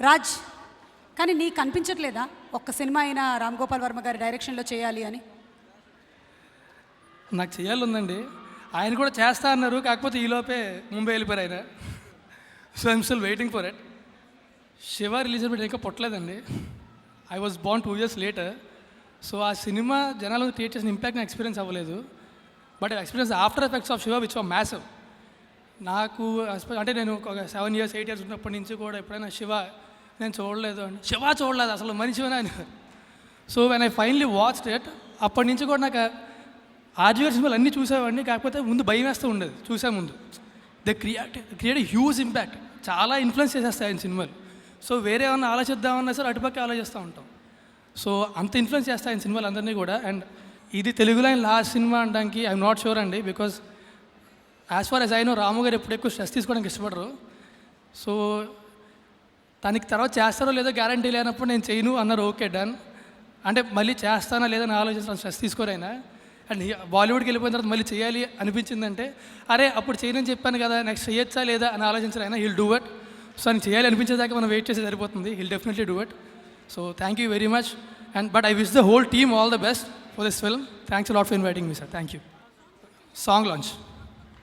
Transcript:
రాజ్, కానీ నీకు అనిపించట్లేదా ఒక్క సినిమా అయినా రామ్ గోపాల్ వర్మ గారి డైరెక్షన్లో చేయాలి అని? నాకు చేయాలందండి. ఆయన కూడా చేస్తా అన్నారు, కాకపోతే ఈలోపే ముంబై వెళ్ళిపోయారు ఆయన. So I'm still waiting for it. Shiva release అయినప్పుడు ఇంకా పుట్టలేదండి. I was born 2 years later. So ఆ సినిమా జనాలను క్రియేట్ చేసిన ఇంపాక్ట్ నాకు ఎక్స్పీరియన్స్ అవ్వలేదు. But experience after effects of Shiva which are massive. నాకు అంటే నేను ఒక 7 years 8 years ఉన్నప్పటి నుంచి కూడా ఎప్పుడైనా శివ నేను చూడలేదు అండి, శివ చూడలేదు అసలు మనిషివనా అని. So when I finally watched it, అప్పటి నుంచి కూడా నాకు ఆర్జీవర్ సినిమాలు అన్నీ చూసేవాడిని, కాకపోతే ముందు భయం వేస్తూ ఉండేది చూసే ముందు. దే క్రియేట్ హ్యూజ్ ఇంపాక్ట్, చాలా ఇన్ఫ్లుయెన్స్ చేసేస్తాయి ఆయన సినిమాలు. సో వేరే ఏమన్నా ఆలోచిద్దామన్నా సరే అటుపక్క ఆలోచిస్తూ ఉంటాం. సో అంత ఇన్ఫ్లుయెన్స్ చేస్తాయి ఆయన సినిమాలు అందరినీ కూడా. అండ్ ఇది తెలుగులో ఆయన లాస్ట్ సినిమా అనడానికి ఐఎమ్ నాట్ షూర్ అండి, because as far as I know Ramu గారు ఎప్పుడు ఎక్కువ స్ట్రెస్ తీసుకోవడానికి ఇష్టపడరు. సో దానికి తర్వాత చేస్తారో లేదో గ్యారంటీ లేనప్పుడు నేను చేయను అన్నారు. ఓకే డన్ అంటే మళ్ళీ చేస్తానా లేదా అని ఆలోచించడం స్ట్రెస్ తీసుకోరైనా. అండ్ బాలీవుడ్కి వెళ్ళిపోయిన తర్వాత మళ్ళీ చేయాలి అనిపించిందంటే అరే అప్పుడు చేయనని చెప్పాను కదా, నెక్స్ట్ చేయొచ్చా లేదా అని ఆలోచించరైనా హీల్ డూ ఇట్. సో ఆయన చేయాలి అనిపించేదాకా మనం వెయిట్ చేసి సరిపోతుంది. Heal definitely do it. So thank you very much. And but I wish the whole team all the best for this film. Thanks lot for inviting me sir. Thank you. Song launch.